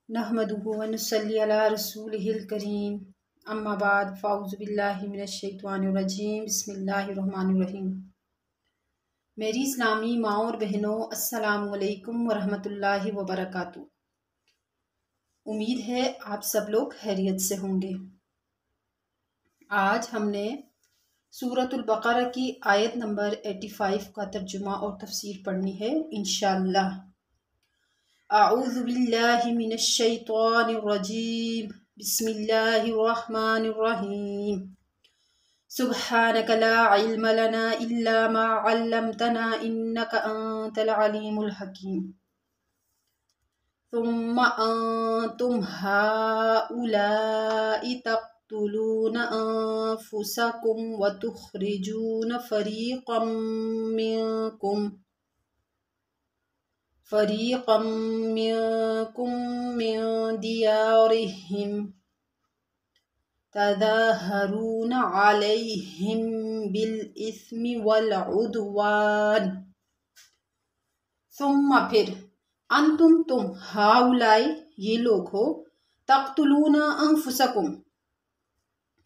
نحمدہ ونصلی علی رسولہ الکریم اما بعد فاعوذ باللہ من الشیطان الرجیم بسم اللہ الرحمن الرحیم۔ میری اسلامی ماؤں اور بہنوں، السلام علیکم ورحمۃ اللہ وبرکاتہ۔ امید ہے آپ سب لوگ خیریت سے ہوں گے۔ آج ہم نے سورۃ البقرہ کی آیت نمبر 85 کا ترجمہ اور تفسیر پڑھنی ہے انشاءاللہ۔ اعوذ باللہ من الشیطان الرجیم بسم اللہ الرحمن الرحیم۔ سبحانک لا علم لنا الا ما علمتنا انک انت العلیم الحکیم۔ ثم انتم هؤلاء تقتلون انفسکم وتخرجون فریقا منکم من دیارہم تظاہرون علیہم بالإثم والعدوان۔ ثم پھر انتم تم ہاؤلائی یہ لوگ ہو، تقتلون انفسکم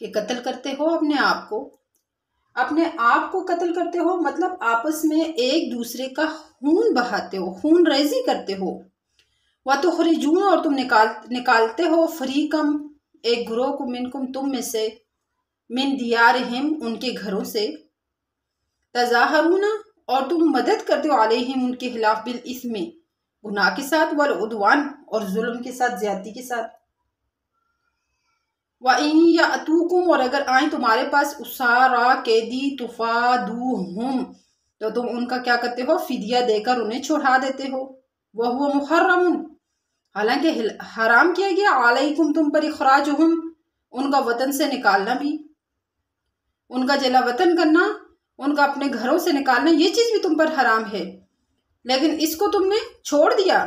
کہ قتل کرتے ہو اپنے آپ کو قتل کرتے ہو، مطلب آپس میں ایک دوسرے کا خون بہاتے ہو، خون ریزی کرتے ہو۔ وَتُخْرِجُونَ اور تم نکالتے ہو، فریقم ایک گروہ کو، منکم تم میں سے، من دیارہم ان کے گھروں سے، تظاہرون اور تم مدد کرتے ہو، علیہم ان کے خلاف، بالاسم گناہ کے ساتھ، والعدوان اور ظلم کے ساتھ، زیادتی کے ساتھ۔ وَإِن يَأْتُوكُمْ اور اگر آئیں تمہارے پاس، اسارا قیدی، تفادوہم تو تم ان کا کیا کرتے ہو، فدیہ دے کر انہیں چھڑا دیتے ہو۔ وَهُوَ مُحَرَّمٌ حالانکہ حرام کیا گیا، علیکم تم پر، اخراجہم ان کا وطن سے نکالنا بھی، ان کا جلا وطن کرنا، ان کا اپنے گھروں سے نکالنا، یہ چیز بھی تم پر حرام ہے، لیکن اس کو تم نے چھوڑ دیا۔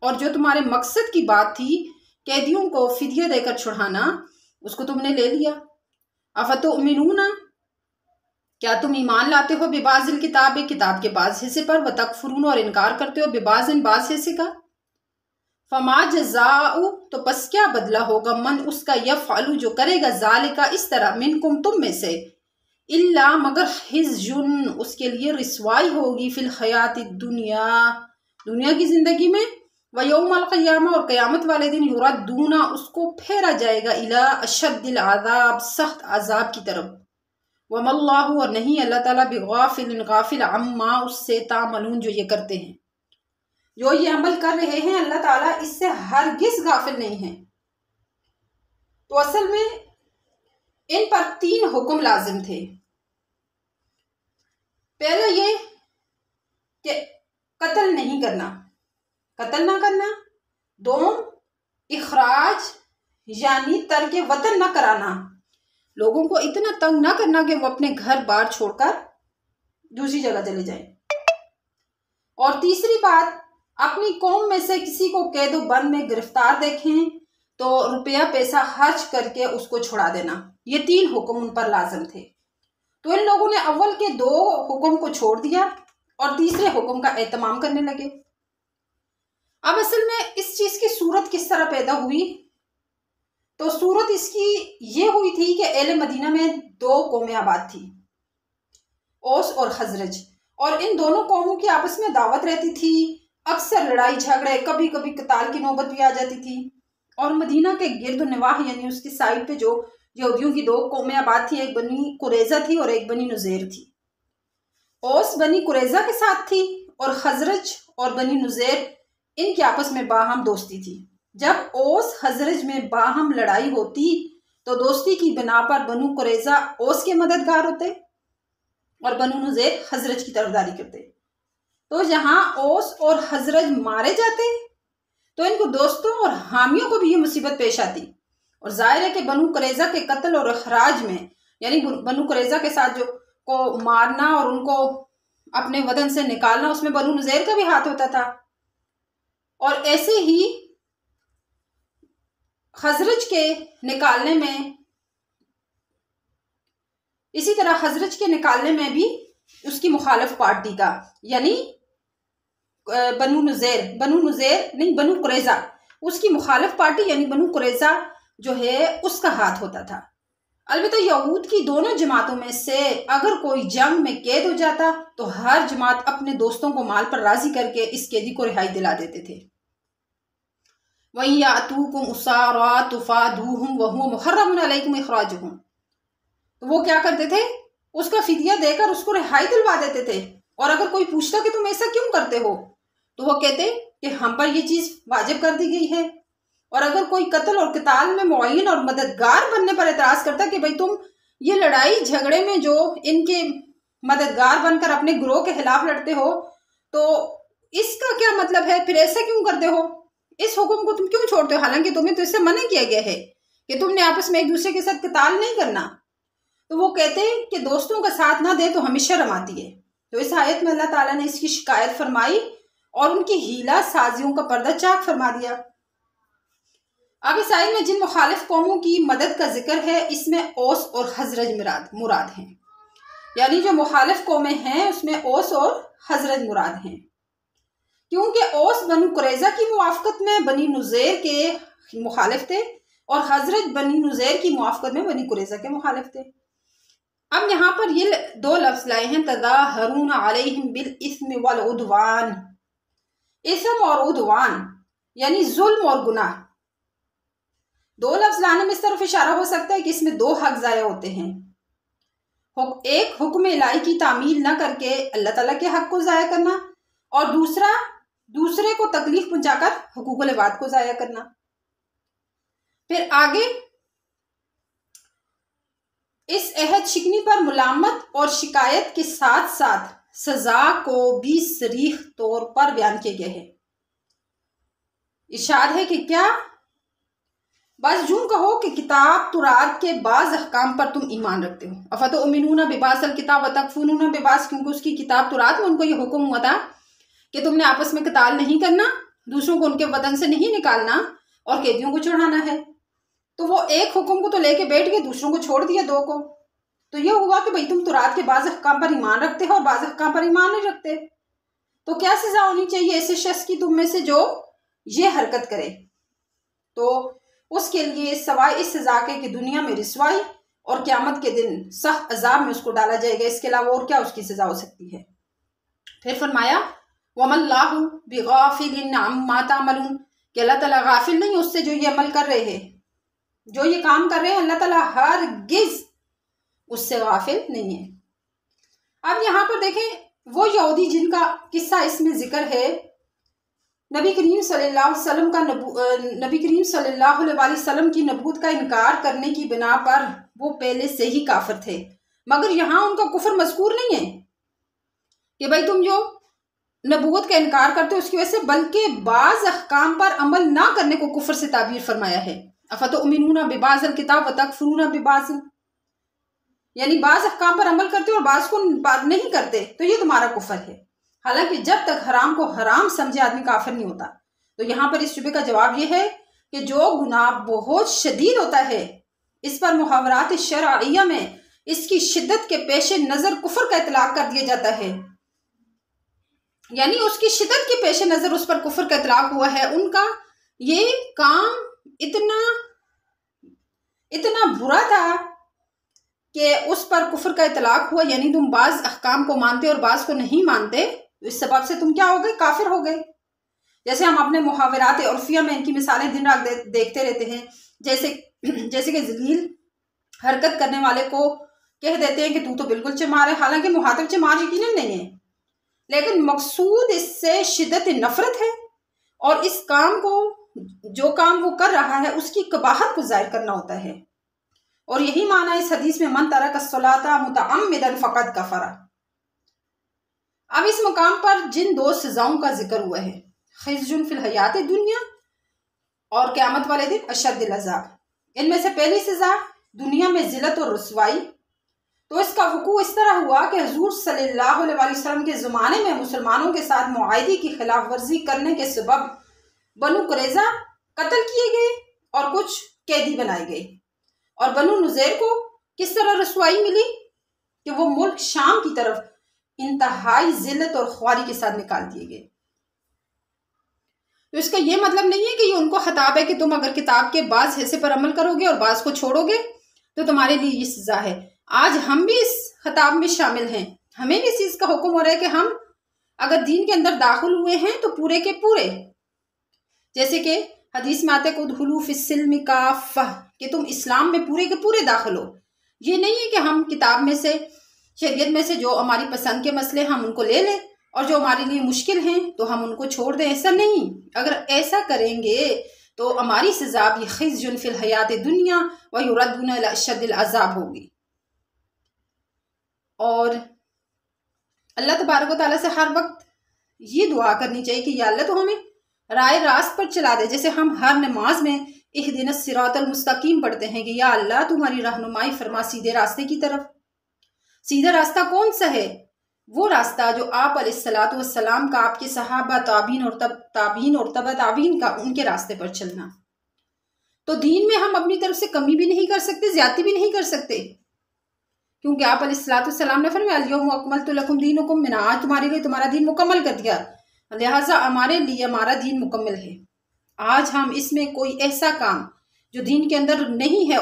اور جو تمہارے مقصد کی بات تھی، قیدیوں کو فدیہ دے کر چھڑانا، اس کو تم نے لے لیا۔ افتؤمنون کیا تم ایمان لاتے ہو، ببعض الکتاب کتاب کے بعض حصے پر، وتکفرون اور انکار کرتے ہو، ببعض بعض حصے کا۔ فما جزاء تو پس کیا بدلہ ہوگا، من اس کا، یفعل جو کرے گا، ذالکا اس طرح، منکم تم میں سے، الا مگر خزی اس کے لیے رسوائی ہوگی، فی الحیات الدنیا دنیا کی زندگی میں، ویوم القیامہ اور قیامت والے دن، یردون اس کو پھیرا جائے گا، الی اشد العذاب سخت عذاب کی طرف۔ وما اللہ اور نہیں اللہ تعالیٰ، بغافل غافل، عما اس سے، تعملون جو یہ کرتے ہیں، جو یہ عمل کر رہے ہیں، اللہ تعالیٰ اس سے ہرگز غافل نہیں ہے۔ تو اصل میں ان پر 3 حکم لازم تھے۔ پہلا یہ کہ قتل نہیں کرنا، قتل نہ کرنا۔ دوم اخراج یعنی ترک وطن نہ کرانا، لوگوں کو اتنا تنگ نہ کرنا کہ وہ اپنے گھر بار چھوڑ کر دوسری جگہ چلے جائیں۔ اور تیسری بات، اپنی قوم میں سے کسی کو قید و بند میں گرفتار دیکھیں تو روپیہ پیسہ خرچ کر کے اس کو چھڑا دینا۔ یہ 3 حکم ان پر لازم تھے۔ تو ان لوگوں نے اول کے 2 حکم کو چھوڑ دیا اور تیسرے حکم کا اہتمام کرنے لگے۔ اب اصل میں اس چیز کی صورت کس طرح پیدا ہوئی؟ تو صورت اس کی یہ ہوئی تھی کہ اہل مدینہ میں 2 قومیں آباد تھی، اوس اور خزرج، اور ان دونوں قوموں کی آپس میں دعوت رہتی تھی، اکثر لڑائی جھگڑے، کبھی کبھی قتال کی نوبت بھی آ جاتی تھی۔ اور مدینہ کے گرد و نواح یعنی اس کی سائڈ پہ جو یہودیوں کی 2 قومیں آباد تھی، ایک بنی قریظہ تھی اور ایک بنی نذیر تھی۔ اوس بنی قریظہ کے ساتھ تھی اور خزرج اور بنی نذیر ان کی آپس میں باہم دوستی تھی۔ جب اوس خزرج میں باہم لڑائی ہوتی تو دوستی کی بنا پر بنو قریظہ اوس کے مددگار ہوتے اور بنو نذیر خزرج کی طرفداری کرتے۔ تو جہاں اوس اور خزرج مارے جاتے تو ان کو دوستوں اور حامیوں کو بھی یہ مصیبت پیش آتی، اور ظاہر ہے کہ بنو قریظہ کے قتل اور اخراج میں، یعنی بنو قریظہ کے ساتھ جو کو مارنا اور ان کو اپنے وطن سے نکالنا، اس میں بنو نذیر کا بھی ہاتھ ہوتا تھا۔ اور ایسے ہی خزرج کے نکالنے میں، اسی طرح خزرج کے نکالنے میں بھی اس کی مخالف پارٹی کا، یعنی بنو قریظہ، اس کی مخالف پارٹی یعنی بنو قریظہ جو ہے اس کا ہاتھ ہوتا تھا۔ البتہ یہود کی دونوں جماعتوں میں سے اگر کوئی جنگ میں قید ہو جاتا تو ہر جماعت اپنے دوستوں کو مال پر راضی کر کے اس قیدی کو رہائی دلا دیتے تھے۔ وَإِن يَأْتُوكُمْ أُسَارَىٰ تُفَادُوهُمْ وَهُوَ مُحَرَّمٌ عَلَيْكُمْ إِخْرَاجُهُمْ، تو وہ کیا کرتے تھے؟ اس کا فدیہ دے کر اس کو رہائی دلوا دیتے تھے، اور اگر کوئی پوچھتا کہ تم ایسا کیوں کرتے ہو تو وہ کہتے کہ ہم پر یہ چیز واجب کر دی گئی ہے۔ اور اگر کوئی قتل اور قتال میں معین اور مددگار بننے پر اعتراض کرتا کہ بھئی تم یہ لڑائی جھگڑے میں جو ان کے مددگار بن کر اپنے گروہ کے خلاف لڑتے ہو تو اس کا کیا مطلب ہے، پھر ایسا کیوں کرتے ہو، اس حکم کو تم کیوں چھوڑتے ہو، حالانکہ تمہیں تو اس سے منع کیا گیا ہے کہ تم نے آپس میں ایک دوسرے کے ساتھ قتال نہیں کرنا۔ تو وہ کہتے ہیں کہ دوستوں کا ساتھ نہ دے تو ہمیں شرم آتی ہے۔ تو اس آیت میں اللہ تعالیٰ نے اس کی شکایت فرمائی اور ان کی ہیلہ سازیوں کا پردہ چاک فرما دیا۔ اب اس آیت میں جن مخالف قوموں کی مدد کا ذکر ہے اس میں اوس اور خزرج مراد ہیں، یعنی جو مخالف قومیں ہیں اس میں اوس اور خزرج مراد ہیں، کیونکہ اوس بنو قریظہ کی موافقت میں بنی نذیر کے مخالف تھے اور خزرج بنی نذیر کی موافقت میں بنی قریظہ کے مخالف تھے۔ اب یہاں پر یہ دو لفظ لائے ہیں، تظاہرون علیہم بالاسم والعدوان، اسم اور عدوان یعنی ظلم اور گناہ۔ دو لفظ لانے میں اس طرف اشارہ ہو سکتا ہے کہ اس میں دو حق ضائع ہوتے ہیں، ایک حکم الہی کی تعمیل نہ کر کے اللہ تعالیٰ کے حق کو ضائع کرنا، اور دوسرے کو تکلیف پہنچا کر حقوق العباد کو ضائع کرنا۔ پھر آگے اس عہد شکنی پر ملامت اور شکایت کے ساتھ ساتھ سزا کو بھی صریح طور پر بیان کیے گئے ہیں۔ ارشاد ہے کہ کیا بس یوں کہو کہ کتاب تورات کے بعض احکام پر تم ایمان رکھتے ہو، افتؤمنون ببعض الکتاب وتکفرون ببعض، کیونکہ اس کی کتاب تورات میں ان کو یہ حکم ہوا تھا کہ تم نے آپس میں قتال نہیں کرنا، دوسروں کو ان کے وطن سے نہیں نکالنا اور قیدیوں کو چھڑانا ہے، تو وہ ایک حکم کو تو لے کے بیٹھ گئے، دوسروں کو چھوڑ دیا دو کو۔ تو یہ ہوا کہ بھئی تم تورات کے بعض احکام پر ایمان رکھتے ہو اور بعض احکام پر ایمان نہیں رکھتے، تو کیا سزا ہونی چاہیے ایسے شخص کی تم میں سے جو یہ حرکت کرے؟ تو اس کے لیے سوائے اس سزا کے کہ دنیا میں رسوائی اور قیامت کے دن سخت عذاب میں اس کو ڈالا جائے گا، اس کے علاوہ اور کیا اس کی سزا ہو سکتی ہے؟ پھر فرمایا وَمَا اللَّهُ بِغَافِلٍ عَمَّا تَعْمَلُونَ، کہ اللہ تعالیٰ غافل نہیں اس سے جو یہ عمل کر رہے ہیں، جو یہ کام کر رہے ہیں، اللہ تعالیٰ ہرگز اس سے غافل نہیں ہے۔ اب یہاں پر دیکھیں وہ یہودی جن کا قصہ اس میں ذکر ہے، نبی کریم صلی اللہ علیہ وسلم کی نبوت کا انکار کرنے کی بنا پر وہ پہلے سے ہی کافر تھے، مگر یہاں ان کا کفر مذکور نہیں ہے کہ بھائی تم جو نبوت کا انکار کرتے ہو اس کی وجہ سے، بلکہ بعض احکام پر عمل نہ کرنے کو کفر سے تعبیر فرمایا ہے۔ افتؤمنون ببعض الکتاب وتکفرون ببعض، یعنی بعض احکام پر عمل کرتے ہو اور بعض کو نہیں کرتے، تو یہ تمہارا کفر ہے۔ حالانکہ جب تک حرام کو حرام سمجھے آدمی کافر نہیں ہوتا۔ تو یہاں پر اس شبے کا جواب یہ ہے کہ جو گناہ بہت شدید ہوتا ہے اس پر محاورات شرعیہ میں اس کی شدت کے پیش نظر کفر کا اطلاق کر دیا جاتا ہے، یعنی اس کی شدت کے پیش نظر اس پر کفر کا اطلاق ہوا ہے۔ ان کا یہ کام اتنا برا تھا کہ اس پر کفر کا اطلاق ہوا، یعنی تم بعض احکام کو مانتے اور بعض کو نہیں مانتے، اس سبب سے تم کیا ہو گئے؟ کافر ہو گئے۔ جیسے ہم اپنے محاورات عرفیہ میں ان کی مثالیں دن رات دیکھتے رہتے ہیں، جیسے کہ ذلیل حرکت کرنے والے کو کہہ دیتے ہیں کہ تو بالکل چمار ہے، حالانکہ مخاطب چمار یقیناً نہیں ہے، لیکن مقصود اس سے شدت نفرت ہے، اور اس کام کو جو کام وہ کر رہا ہے اس کی قباحت کو ظاہر کرنا ہوتا ہے، اور یہی معنی اس حدیث میں من ترک الصلاۃ متعمدا فقد کفر۔ اب اس مقام پر جن دو سزاؤں کا ذکر ہوا ہے، خزي فی الحیات دنیا اور قیامت والے دن اشد العذاب، ان میں سے پہلی سزا دنیا میں ذلت اور رسوائی، تو اس کا وقوع اس طرح ہوا کہ حضور صلی اللہ علیہ وسلم کے زمانے میں مسلمانوں کے ساتھ معاہدے کی خلاف ورزی کرنے کے سبب بنو قریظہ قتل کیے گئے اور کچھ قیدی بنائے گئے، اور بنو نذیر کو کس طرح رسوائی ملی کہ وہ ملک شام کی طرف انتہائی ذلت اور خواری کے ساتھ نکال دیے گئے۔ تو اس کا یہ مطلب نہیں ہے کہ یہ ان کو خطاب ہے کہ تم اگر کتاب کے بعض حصے پر عمل کرو گے اور بعض کو چھوڑو گے تو تمہارے لیے یہ سزا ہے۔ آج ہم بھی اس خطاب میں شامل ہیں، ہمیں بھی اس چیز کا حکم ہو رہا ہے کہ ہم اگر دین کے اندر داخل ہوئے ہیں تو پورے کے پورے، جیسے کہ حدیث میں آتے کہ ادخلوا فی السلم کافہ، کہ تم اسلام میں پورے کے پورے داخل ہو۔ یہ نہیں ہے کہ ہم کتاب میں سے، شریعت میں سے جو ہماری پسند کے مسئلے ہم ان کو لے لیں اور جو ہمارے لیے مشکل ہیں تو ہم ان کو چھوڑ دیں، ایسا نہیں۔ اگر ایسا کریں گے تو ہماری سزا بھی خزی فی الحیات دنیا ویردون الی اشد العذاب ہوگی۔ اور اللہ تبارک و تعالیٰ سے ہر وقت یہ دعا کرنی چاہیے کہ یا اللہ تو ہمیں رائے راست پر چلا دے، جیسے ہم ہر نماز میں اہدنا الصراط المستقیم پڑھتے ہیں کہ یا اللہ تمہاری رہنمائی فرما سیدھے راستے کی طرف۔ سیدھا راستہ کون سا ہے؟ وہ راستہ جو آپ علیہ الصلوۃ والسلام کا، آپ کے صحابہ، تابعین اور تبع تابعین کا، ان کے راستے پر چلنا۔ تو دین میں ہم اپنی طرف سے کمی بھی نہیں کر سکتے، زیادتی بھی نہیں کر سکتے، کیونکہ آپ علیہ الصلوۃ والسلام نے فرمایا الیوم اکملت لکم دینکم، میں نے آج تمہارے لیے تمہارا دین مکمل کر دیا، لہٰذا ہمارے لیے ہمارا دین مکمل ہے۔ آج ہم اس میں کوئی ایسا کام جو دین کے اندر نہیں ہے،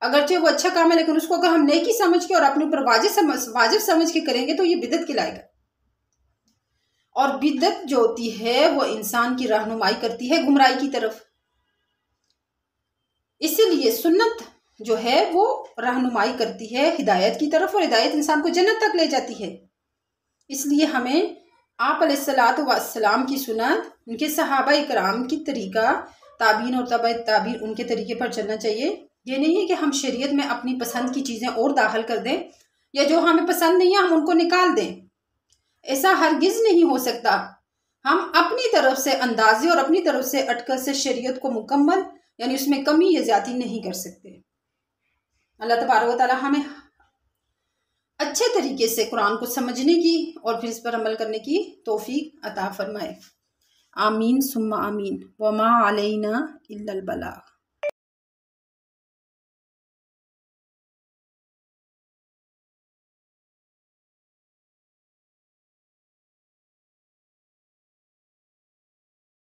اگرچہ وہ اچھا کام ہے لیکن اس کو اگر ہم نیکی سمجھ کے اور اپنے اوپر واجب سمجھ کے کریں گے تو یہ بدعت کہلائے گا۔ اور بدعت جو ہوتی ہے وہ انسان کی رہنمائی کرتی ہے گمراہی کی طرف، اسی لیے سنت جو ہے وہ رہنمائی کرتی ہے ہدایت کی طرف، اور ہدایت انسان کو جنت تک لے جاتی ہے۔ اس لیے ہمیں آپ علیہ الصلوۃ والسلام کی سنت، ان کے صحابہ اکرام کی طریقہ، تابعین اور تبع تابعین ان کے طریقے پر چلنا چاہیے۔ یہ نہیں ہے کہ ہم شریعت میں اپنی پسند کی چیزیں اور داخل کر دیں، یا جو ہمیں پسند نہیں ہے ہم ان کو نکال دیں، ایسا ہرگز نہیں ہو سکتا۔ ہم اپنی طرف سے اندازے اور اپنی طرف سے اٹکل سے شریعت کو مکمل، یعنی اس میں کمی یا زیادتی نہیں کر سکتے۔ اللہ تبارک و تعالی ہمیں اچھے طریقے سے قرآن کو سمجھنے کی اور پھر اس پر عمل کرنے کی توفیق عطا فرمائے۔ آمین ثم آمین۔ وما علینا الا البلاغ۔